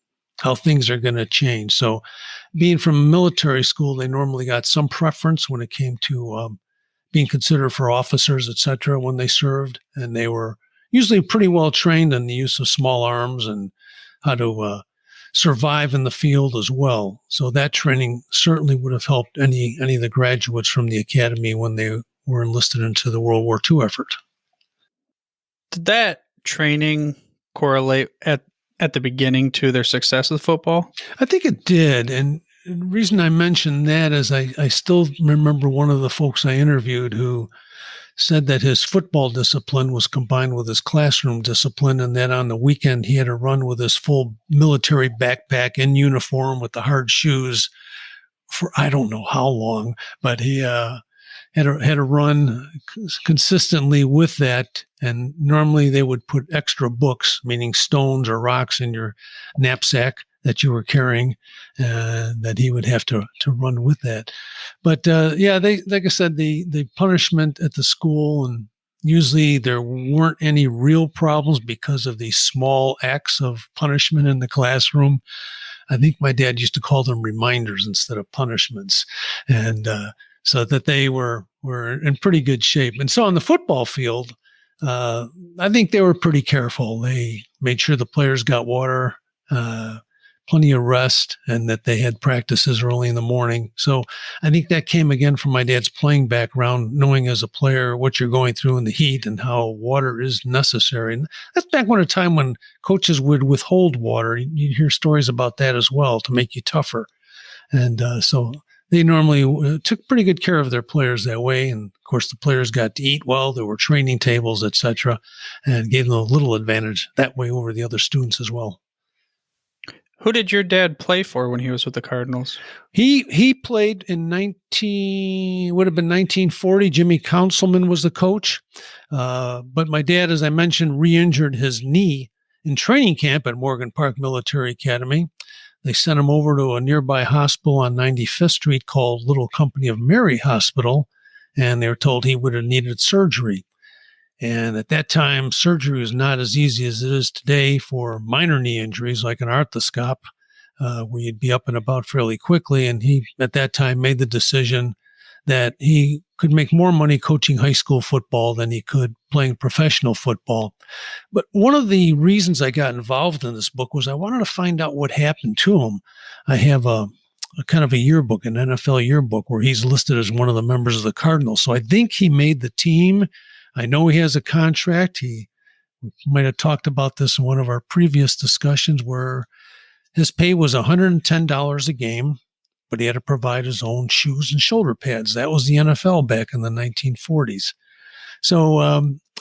how things are going to change. So being from military school, they normally got some preference when it came to being considered for officers, et cetera, when they served. And they were usually pretty well trained in the use of small arms and how to survive in the field as well. So that training certainly would have helped any of the graduates from the academy when they were enlisted into the World War II effort. Did that training correlate at the beginning to their success with football? I think it did. And the reason I mentioned that is I still remember one of the folks I interviewed who said that his football discipline was combined with his classroom discipline, and that on the weekend he had to run with his full military backpack in uniform with the hard shoes for I don't know how long, but he had to run consistently with that. And normally they would put extra books, meaning stones or rocks, in your knapsack that you were carrying, that he would have to run with that. But they, like I said, the punishment at the school, and usually there weren't any real problems because of these small acts of punishment in the classroom. I think my dad used to call them reminders instead of punishments. And so that they were in pretty good shape. And so on the football field, I think they were pretty careful. They made sure the players got water, plenty of rest, and that they had practices early in the morning. So I think that came again from my dad's playing background, knowing as a player what you're going through in the heat and how water is necessary. And that's back when a time when coaches would withhold water. You'd hear stories about that as well to make you tougher. And so they normally took pretty good care of their players that way. And of course, the players got to eat well. There were training tables, et cetera, and gave them a little advantage that way over the other students as well. Who did your dad play for when he was with the Cardinals? He played in 1940. Jimmy Councilman was the coach. But my dad, as I mentioned, re-injured his knee in training camp at Morgan Park Military Academy. They sent him over to a nearby hospital on 95th Street called Little Company of Mary Hospital, and they were told he would have needed surgery. And at that time, surgery was not as easy as it is today for minor knee injuries like an arthroscope, where you'd be up and about fairly quickly. And he, at that time, made the decision that he could make more money coaching high school football than he could playing professional football. But one of the reasons I got involved in this book was I wanted to find out what happened to him. I have a kind of a yearbook, an NFL yearbook, where he's listed as one of the members of the Cardinals. So I think he made the team. I know he has a contract. We might have talked about this in one of our previous discussions where his pay was $110 a game, but he had to provide his own shoes and shoulder pads. That was the NFL back in the 1940s. So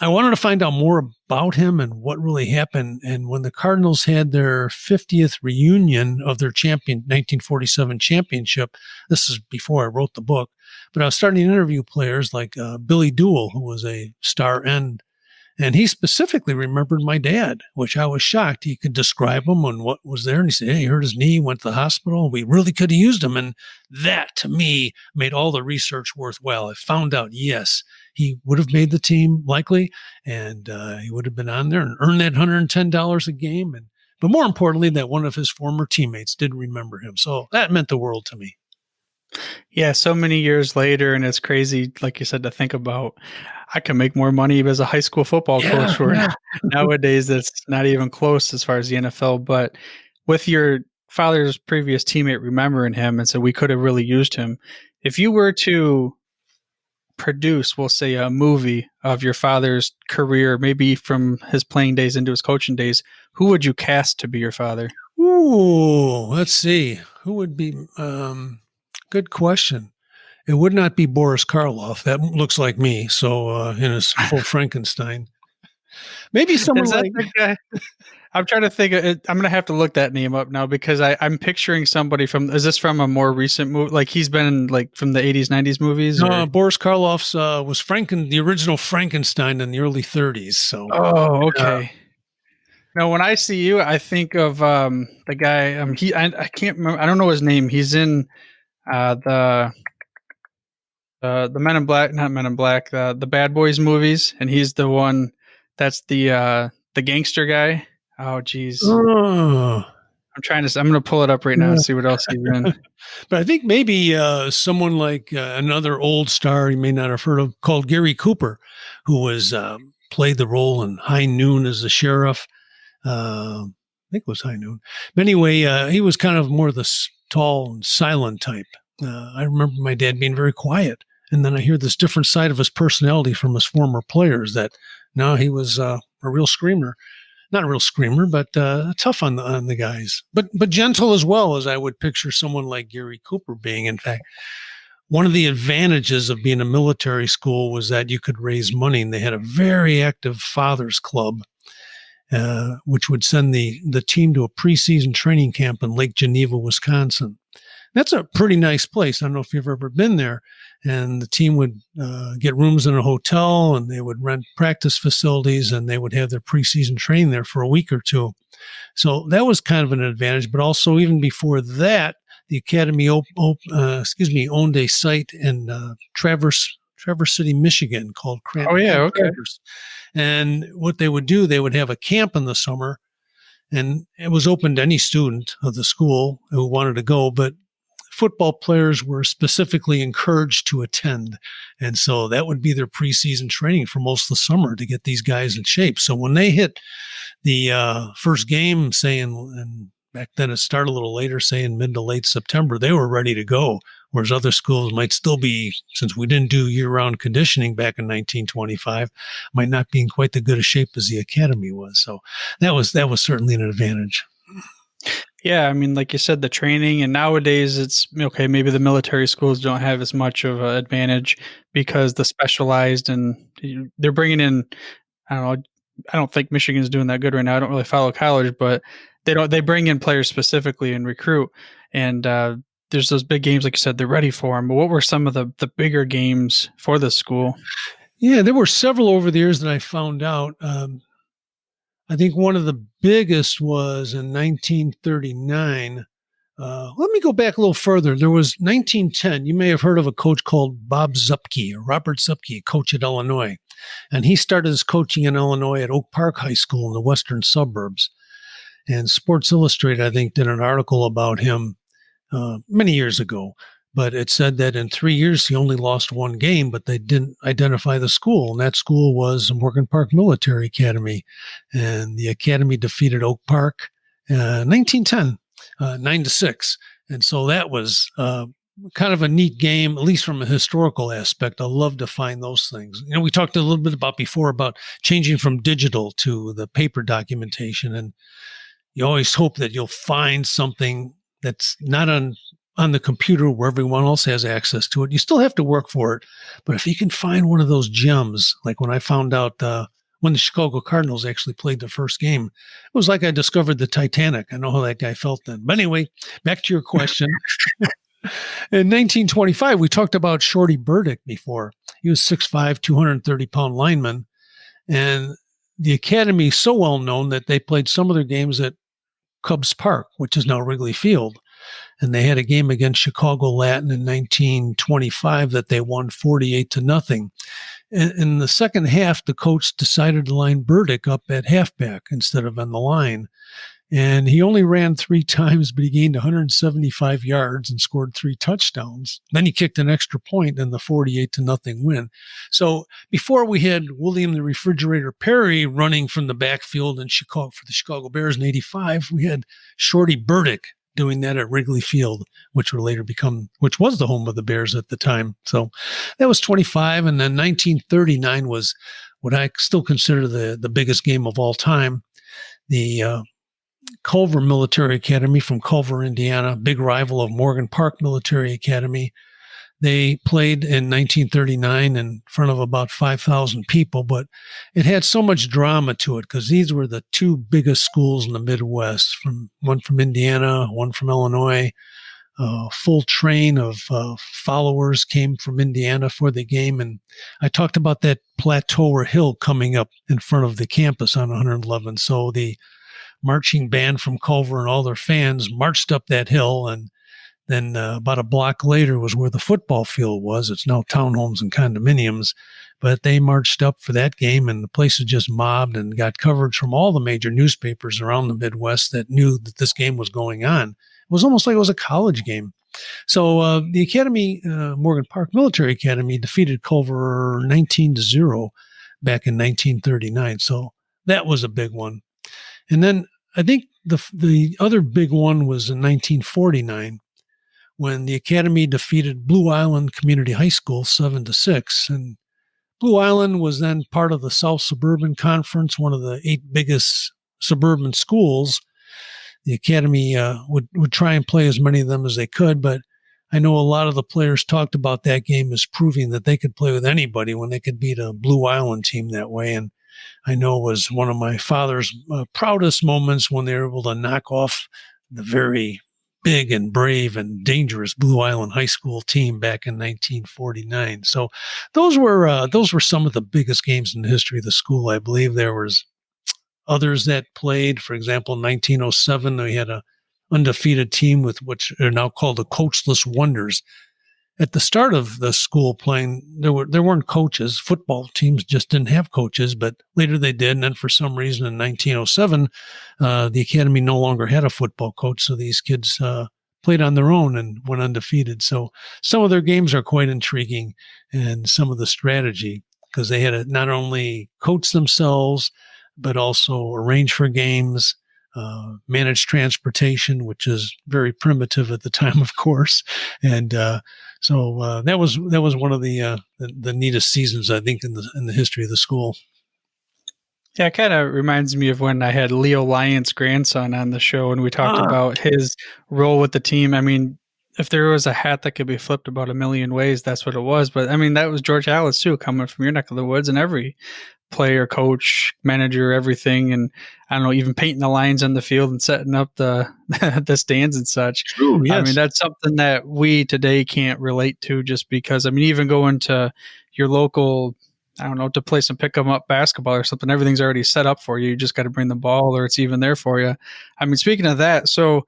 I wanted to find out more about him and what really happened. And when the Cardinals had their 50th reunion of their 1947 championship, this is before I wrote the book, but I was starting to interview players like Billy Dewell, who was a star end. And he specifically remembered my dad, which I was shocked. He could describe him and what was there. And he said, hey, he hurt his knee, went to the hospital. We really could have used him. And that, to me, made all the research worthwhile. I found out, yes, he would have made the team likely, and he would have been on there and earned that $110 a game. But more importantly, that one of his former teammates did remember him. So that meant the world to me. Yeah, so many years later, and it's crazy, like you said, to think about. I can make more money as a high school football coach. Where nowadays it's not even close as far as the NFL. But with your father's previous teammate remembering him and said we could have really used him, if you were to produce, we'll say, a movie of your father's career, maybe from his playing days into his coaching days, who would you cast to be your father? Ooh, let's see. Who would be? Good question. It would not be Boris Karloff. That looks like me. So in his full Frankenstein. Maybe someone Is that like the guy? I'm trying to think. I'm gonna have to look that name up now because I'm picturing somebody from. Is this from a more recent movie? Like he's been like from the 80s, 90s movies? Or? Boris Karloff's was the original Frankenstein in the early 30s. So, Oh, okay. Now, when I see you, I think of the guy. I can't remember. I don't know his name. He's in the Men in Black, not Men in Black, the Bad Boys movies, and he's the one that's the gangster guy. Oh, geez. oh, I'm going to pull it up right now and see what else he's in. but I think maybe someone like another old star you may not have heard of called Gary Cooper, who was played the role in High Noon as the sheriff. I think it was High Noon. But anyway, he was kind of more the tall and silent type. I remember my dad being very quiet. And then I hear this different side of his personality from his former players that now he was a real screamer. Not a real screamer, but tough on the guys. But gentle as well, as I would picture someone like Gary Cooper being. In fact, one of the advantages of being a military school was that you could raise money. And they had a very active fathers club, which would send the team to a preseason training camp in Lake Geneva, Wisconsin. That's a pretty nice place. I don't know if you've ever been there. And the team would get rooms in a hotel, and they would rent practice facilities, and they would have their preseason training there for a week or two. So that was kind of an advantage. But also, even before that, the academy owned a site in Traverse City, Michigan, called Cranton. Oh yeah, okay. Traverse. And what they would do, they would have a camp in the summer, and it was open to any student of the school who wanted to go, but football players were specifically encouraged to attend. And so that would be their preseason training for most of the summer to get these guys in shape. So when they hit the first game, and back then it started a little later, say in mid to late September, they were ready to go. Whereas other schools might still be, since we didn't do year-round conditioning back in 1925, might not be in quite the good a shape as the academy was. So that was certainly an advantage. Yeah, I mean, like you said, the training, and nowadays it's okay. Maybe the military schools don't have as much of an advantage because the specialized, and they're bringing in. I don't know. I don't think Michigan's doing that good right now. I don't really follow college, but they bring in players specifically and recruit. And there's those big games, like you said, they're ready for them. But what were some of the bigger games for the school? Yeah, there were several over the years that I found out. I think one of the biggest was in 1939. Let me go back a little further. There was 1910. You may have heard of a coach called Bob Zupke, or Robert Zupke, coach at Illinois. And he started his coaching in Illinois at Oak Park High School in the western suburbs. And Sports Illustrated, I think, did an article about him many years ago. But it said that in 3 years, he only lost one game, but they didn't identify the school. And that school was Morgan Park Military Academy. And the academy defeated Oak Park 1910, 9-6. And so that was kind of a neat game, at least from a historical aspect. I love to find those things. You know, we talked a little bit about changing from digital to the paper documentation. And you always hope that you'll find something that's not on the computer where everyone else has access to it. You still have to work for it. But if you can find one of those gems, like when I found out when the Chicago Cardinals actually played the first game, it was like I discovered the Titanic. I know how that guy felt then. But anyway, back to your question. In 1925, we talked about Shorty Burdick before. He was 6'5", 230-pound lineman. And the academy is so well known that they played some of their games at Cubs Park, which is now Wrigley Field. And they had a game against Chicago Latin in 1925 that they won 48-0. In the second half, the coach decided to line Burdick up at halfback instead of on the line. And he only ran 3 times, but he gained 175 yards and scored 3 touchdowns. Then he kicked an extra point in the 48-0 win. So before we had William the Refrigerator Perry running from the backfield in Chicago for the Chicago Bears in 85, we had Shorty Burdick doing that at Wrigley Field, which was the home of the Bears at the time. So that was 25. And then 1939 was what I still consider the biggest game of all time. The Culver Military Academy from Culver, Indiana, big rival of Morgan Park Military Academy. They played in 1939 in front of about 5,000 people, but it had so much drama to it because these were the two biggest schools in the Midwest, one from Indiana, one from Illinois. A full train of followers came from Indiana for the game. And I talked about that plateau or hill coming up in front of the campus on 111. So the marching band from Culver and all their fans marched up that hill. And then about a block later was where the football field was. It's now townhomes and condominiums. But they marched up for that game, and the place was just mobbed and got coverage from all the major newspapers around the Midwest that knew that this game was going on. It was almost like it was a college game. So the Academy, Morgan Park Military Academy, defeated Culver 19-0 back in 1939. So that was a big one. And then I think the other big one was in 1949 when the Academy defeated Blue Island Community High School 7-6. And Blue Island was then part of the South Suburban Conference, one of the 8 biggest suburban schools. The Academy would try and play as many of them as they could, but I know a lot of the players talked about that game as proving that they could play with anybody when they could beat a Blue Island team that way. And I know it was one of my father's proudest moments when they were able to knock off the very big and brave and dangerous Blue Island High School team back in 1949. So those were some of the biggest games in the history of the school. I believe there was others that played. For example, in 1907, we had a undefeated team with which are now called the Coachless Wonders. At the start of the school playing, there weren't coaches. Football teams just didn't have coaches, but later they did. And then for some reason in 1907, the Academy no longer had a football coach. So these kids played on their own and went undefeated. So some of their games are quite intriguing, and some of the strategy, because they had to not only coach themselves, but also arrange for games, manage transportation, which is very primitive at the time, of course. And so that was one of the neatest seasons, I think, in the history of the school. Yeah, it kind of reminds me of when I had Leo Lyon's grandson on the show and we talked about his role with the team. I mean, if there was a hat that could be flipped about a million ways, that's what it was. But I mean, that was George Halas too, coming from your neck of the woods, and every player, coach, manager, everything. And I don't know, even painting the lines on the field and setting up the the stands and such. True, yes. I mean, that's something that we today can't relate to, just because, I mean, even going to your local, I don't know, to play some pick 'em up basketball or something, everything's already set up for you. You just got to bring the ball, or it's even there for you. I mean, speaking of that, so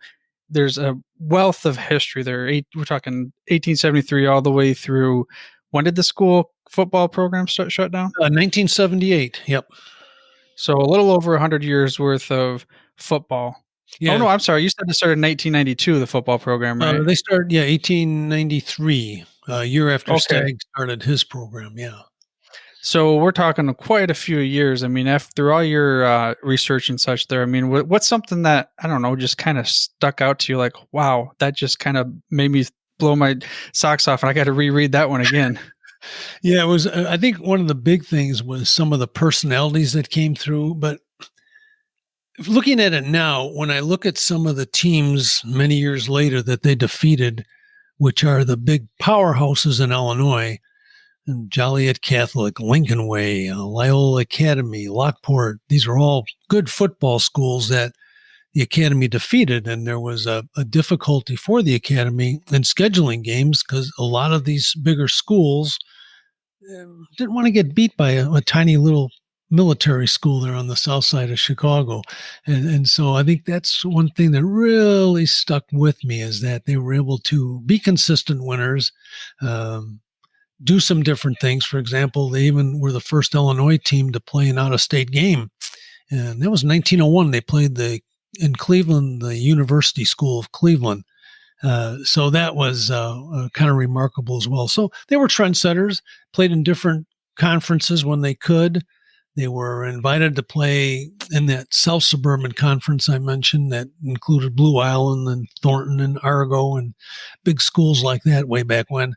there's a wealth of history there. We're talking 1873 all the way through. When did the school football program shut down? 1978. Yep. So a little over 100 years worth of football. Yeah. Oh, no, I'm sorry. You said it started in 1992, the football program, right? They started, 1893, a year after Okay. Stagg started his program. Yeah. So we're talking quite a few years. I mean, after all your research and such there, I mean, what's something that, I don't know, just kind of stuck out to you like, wow, that just kind of made me blow my socks off and I got to reread that one again. Yeah, it was. I think one of the big things was some of the personalities that came through. But looking at it now, when I look at some of the teams many years later that they defeated, which are the big powerhouses in Illinois, and Joliet Catholic, Lincoln Way, Loyola Academy, Lockport, these are all good football schools that the Academy defeated. And there was a difficulty for the Academy in scheduling games because a lot of these bigger schools didn't want to get beat by a tiny little military school there on the south side of Chicago. And so I think that's one thing that really stuck with me, is that they were able to be consistent winners, do some different things. For example, they even were the first Illinois team to play an out-of-state game. And that was 1901. They played in Cleveland, the University School of Cleveland. So that was kind of remarkable as well. So they were trendsetters, played in different conferences when they could. They were invited to play in that South Suburban Conference I mentioned that included Blue Island and Thornton and Argo and big schools like that way back when.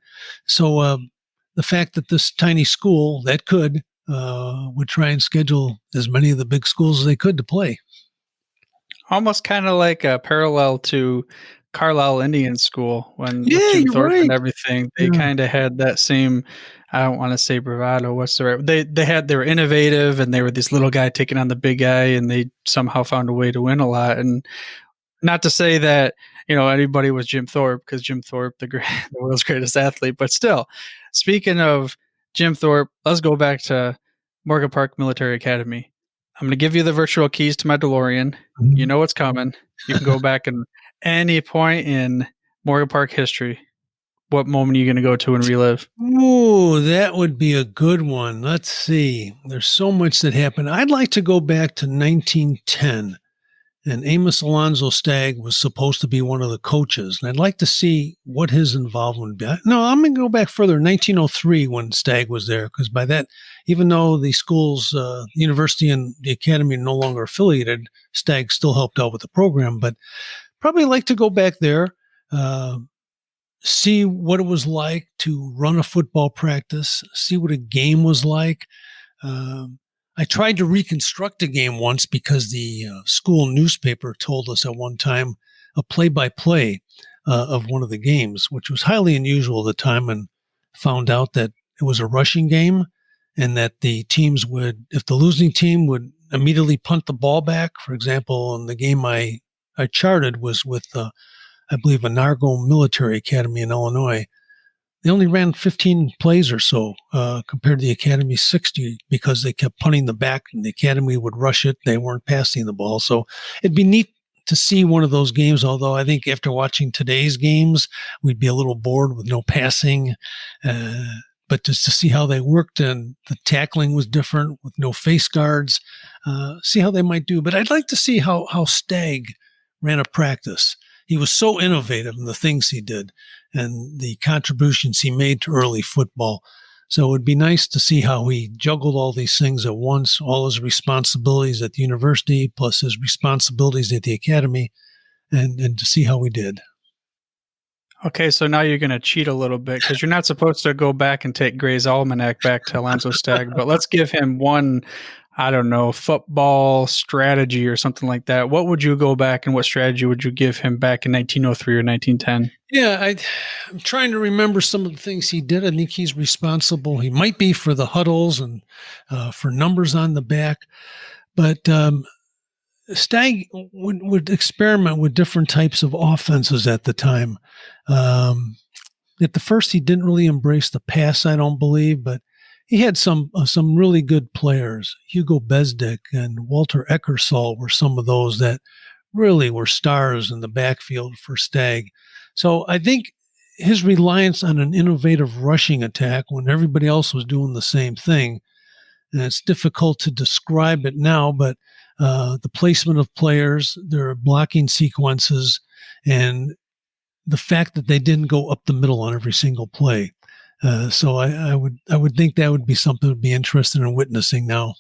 So the fact that this tiny school that could would try and schedule as many of the big schools as they could to play. Almost kind of like a parallel to Carlisle Indian School with Yeah, Jim you're Thorpe and right. everything. They Yeah. kind of had that same, I don't want to say bravado. What's the right? They were innovative, and they were this little guy taking on the big guy, and they somehow found a way to win a lot. And not to say that anybody was Jim Thorpe, because Jim Thorpe, the world's greatest athlete, but still. Speaking of Jim Thorpe, let's go back to Morgan Park Military Academy. I'm going to give you the virtual keys to my DeLorean. You know what's coming. You can go back and any point in Morgan Park history. What moment are you going to go to and relive? Ooh, that would be a good one. Let's see. There's so much that happened. I'd like to go back to 1910, and Amos Alonzo Stagg was supposed to be one of the coaches, and I'd like to see what his involvement would be. No, I'm going to go back further, 1903 when Stagg was there, because by that, even though the schools, the university and the academy are no longer affiliated, Stagg still helped out with the program, but probably like to go back there, see what it was like to run a football practice, see what a game was like. I tried to reconstruct a game once because the school newspaper told us at one time a play-by-play of one of the games, which was highly unusual at the time, and found out that it was a rushing game and that the teams would, if the losing team would immediately punt the ball back. For example, in the game I charted was with I believe, a Nargo Military Academy in Illinois. They only ran 15 plays or so compared to the Academy's 60 because they kept punting the back and the Academy would rush it. They weren't passing the ball. So it'd be neat to see one of those games, although I think after watching today's games, we'd be a little bored with no passing. But just to see how they worked, and the tackling was different with no face guards, see how they might do. But I'd like to see how Stagg ran a practice. He was so innovative in the things he did and the contributions he made to early football. So it would be nice to see how he juggled all these things at once, all his responsibilities at the university, plus his responsibilities at the academy, and to see how he did. Okay, so now you're going to cheat a little bit because you're not supposed to go back and take Gray's Almanac back to Alonzo Stagg, but let's give him one, I don't know, football strategy or something like that. What would you go back and what strategy would you give him back in 1903 or 1910? Yeah, I'm trying to remember some of the things he did. I think he's responsible. He might be for the huddles and for numbers on the back, but Stagg would experiment with different types of offenses at the time. At the first, he didn't really embrace the pass, I don't believe, but he had some really good players. Hugo Besdick and Walter Eckersall were some of those that really were stars in the backfield for Stagg. So I think his reliance on an innovative rushing attack when everybody else was doing the same thing, and it's difficult to describe it now, but the placement of players, their blocking sequences, and the fact that they didn't go up the middle on every single play. So I would think that would be something to be interested in witnessing now.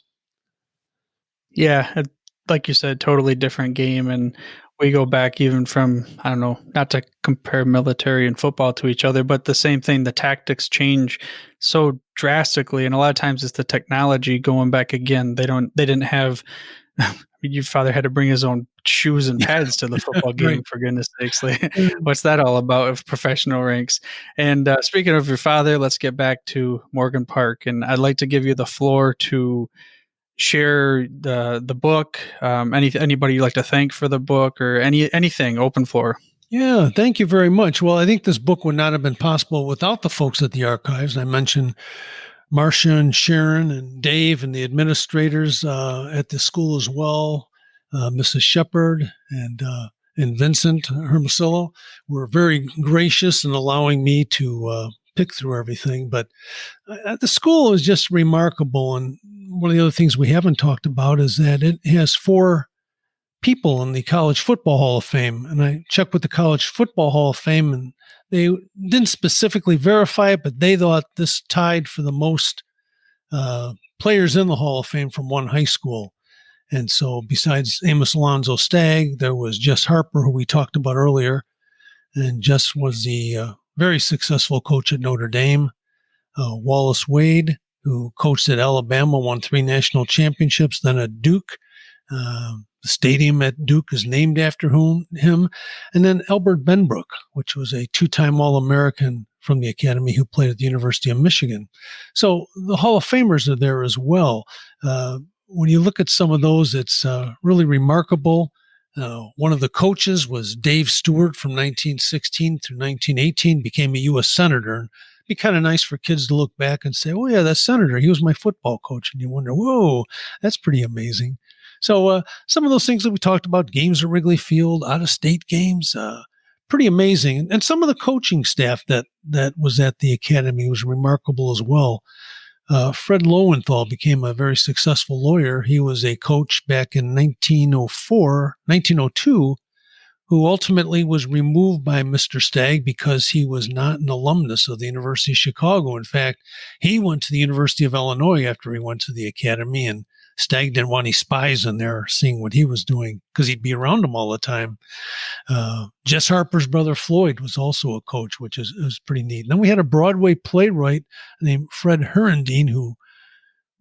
Yeah, like you said, totally different game. And we go back even from, I don't know, not to compare military and football to each other, but the same thing, the tactics change so drastically. And a lot of times it's the technology going back again. They didn't have, your father had to bring his own shoes and pads to the football game, Right. for goodness sakes. Like, what's that all about of professional ranks? And speaking of your father, let's get back to Morgan Park. And I'd like to give you the floor to share the book, anybody you'd like to thank for the book, or anything. Open floor. Yeah, thank you very much. Well, I think this book would not have been possible without the folks at the archives. I mentioned Marcia and Sharon and Dave and the administrators at the school as well, Mrs. Shepard and Vincent Hermosillo were very gracious in allowing me to pick through everything. But the school is just remarkable. And one of the other things we haven't talked about is that it has 4 people in the College Football Hall of Fame. And I checked with the College Football Hall of Fame, and they didn't specifically verify it, but they thought this tied for the most players in the Hall of Fame from one high school. And so besides Amos Alonzo Stagg, there was Jess Harper, who we talked about earlier. And Jess was the very successful coach at Notre Dame. Wallace Wade, who coached at Alabama, won 3 national championships, then at Duke. The stadium at Duke is named after him. And then Albert Benbrook, which was a 2-time All-American from the Academy who played at the University of Michigan. So the Hall of Famers are there as well. When you look at some of those, it's really remarkable. One of the coaches was Dave Stewart from 1916 through 1918, became a U.S. Senator. And it'd be kind of nice for kids to look back and say, oh, yeah, that senator, he was my football coach. And you wonder, whoa, that's pretty amazing. So some of those things that we talked about, games at Wrigley Field, out-of-state games, pretty amazing. And some of the coaching staff that was at the Academy was remarkable as well. Fred Lowenthal became a very successful lawyer. He was a coach back in 1902, who ultimately was removed by Mr. Stagg because he was not an alumnus of the University of Chicago. In fact, he went to the University of Illinois after he went to the Academy, and Stagg didn't want any spies in there seeing what he was doing because he'd be around them all the time. Jess Harper's brother Floyd was also a coach, which is pretty neat. And then we had a Broadway playwright named Fred Herendeen who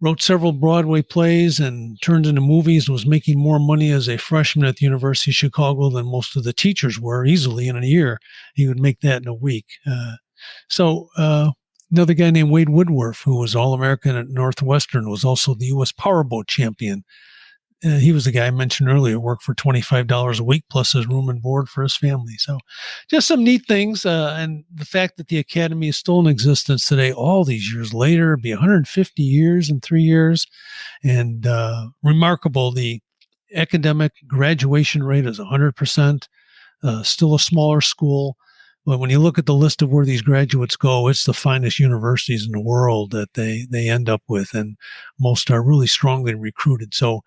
wrote several Broadway plays and turned into movies and was making more money as a freshman at the University of Chicago than most of the teachers were easily in a year. He would make that in a week. Another guy named Wade Woodworth, who was All-American at Northwestern, was also the U.S. Powerboat champion. He was the guy I mentioned earlier, worked for $25 a week plus his room and board for his family. So just some neat things. And the fact that the Academy is still in existence today, all these years later, it'll be 150 years in 3 years. And remarkable, the academic graduation rate is 100%, still a smaller school. But when you look at the list of where these graduates go, it's the finest universities in the world that they end up with, and most are really strongly recruited. So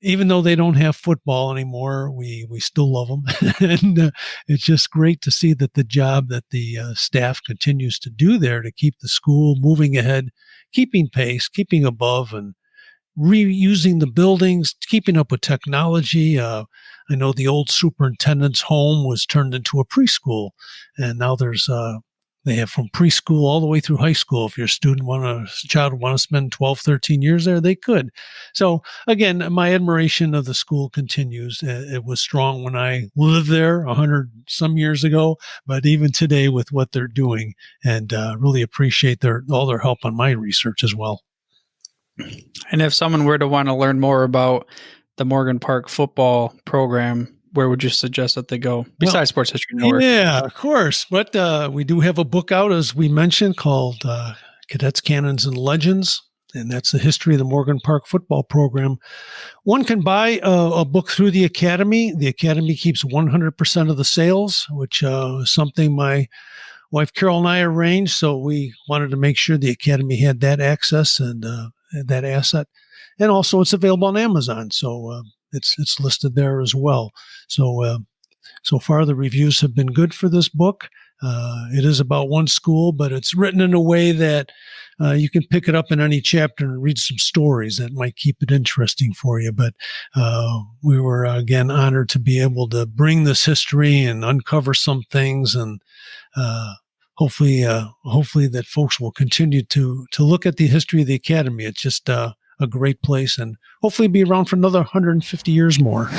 even though they don't have football anymore, we still love them. And it's just great to see that the job that the staff continues to do there to keep the school moving ahead, keeping pace, keeping above, and reusing the buildings, keeping up with technology. I know the old superintendent's home was turned into a preschool, and now they have from preschool all the way through high school. If your child want to spend 12, 13 years there, they could. So again, my admiration of the school continues. It was strong when I lived there 100 some years ago, but even today with what they're doing, and really appreciate all their help on my research as well. And if someone were to want to learn more about the Morgan Park football program, where would you suggest that they go besides Sports History Network? Yeah, of course. But we do have a book out, as we mentioned, called Cadets, Cannons, and Legends. And that's the history of the Morgan Park football program. One can buy a book through the Academy. The Academy keeps 100% of the sales, which is something my wife Carol and I arranged. So we wanted to make sure the Academy had that access and that asset. And also it's available on Amazon. So it's listed there as well. So far the reviews have been good for this book. It is about one school, but it's written in a way that you can pick it up in any chapter and read some stories that might keep it interesting for you. But we were, again, honored to be able to bring this history and uncover some things, and hopefully that folks will continue to look at the history of the Academy. It's just a great place, and hopefully be around for another 150 years more.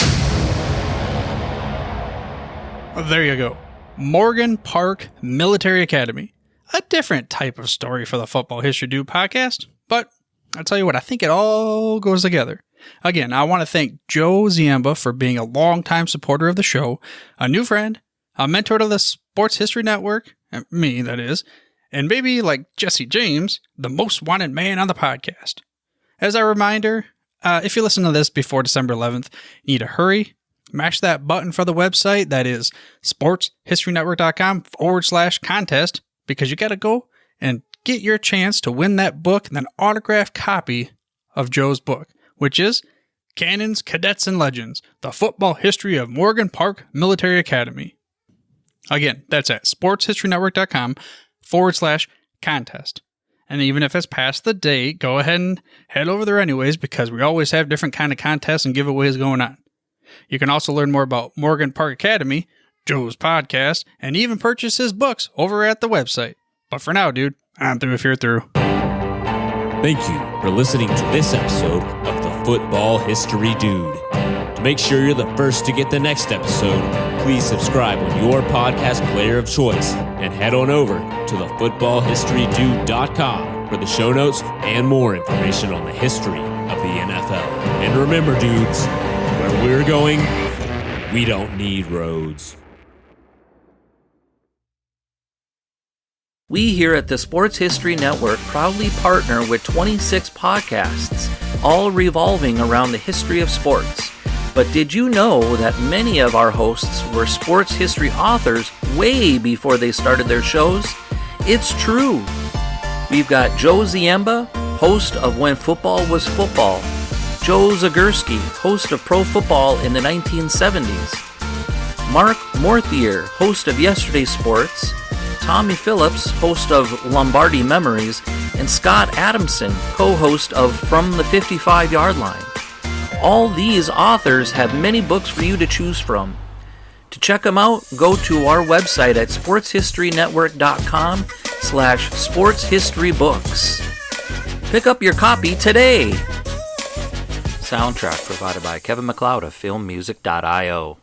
There you go. Morgan Park Military Academy. A different type of story for the Football History Dude podcast, but I'll tell you what, I think it all goes together. Again, I want to thank Joe Ziemba for being a longtime supporter of the show, a new friend, a mentor to the Sports History Network, me, that is, and maybe, like Jesse James, the most wanted man on the podcast. As a reminder, if you listen to this before December 11th, you need to hurry, mash that button for the website. That is sportshistorynetwork.com/contest, because you got to go and get your chance to win that book and an autographed copy of Joe's book, which is Cannons, Cadets, and Legends, the Football History of Morgan Park Military Academy. Again, that's at sportshistorynetwork.com/contest. And even if it's past the date, go ahead and head over there anyways, because we always have different kind of contests and giveaways going on. You can also learn more about Morgan Park Academy, Joe's podcast, and even purchase his books over at the website. But for now, dude, I'm through if you're through. Thank you for listening to this episode of the Football History Dude. To make sure you're the first to get the next episode, please subscribe on your podcast player of choice and head on over to thefootballhistorydude.com for the show notes and more information on the history of the NFL. And remember, dudes, where we're going, we don't need roads. We here at the Sports History Network proudly partner with 26 podcasts, all revolving around the history of sports. But did you know that many of our hosts were sports history authors way before they started their shows? It's true. We've got Joe Ziemba, host of When Football Was Football, Joe Zagurski, host of Pro Football in the 1970s, Mark Morthier, host of Yesterday Sports, Tommy Phillips, host of Lombardi Memories, and Scott Adamson, co-host of From the 55-Yard Line. All these authors have many books for you to choose from. To check them out, go to our website at sportshistorynetwork.com/sportshistorybooks. Pick up your copy today. Soundtrack provided by Kevin MacLeod of filmmusic.io.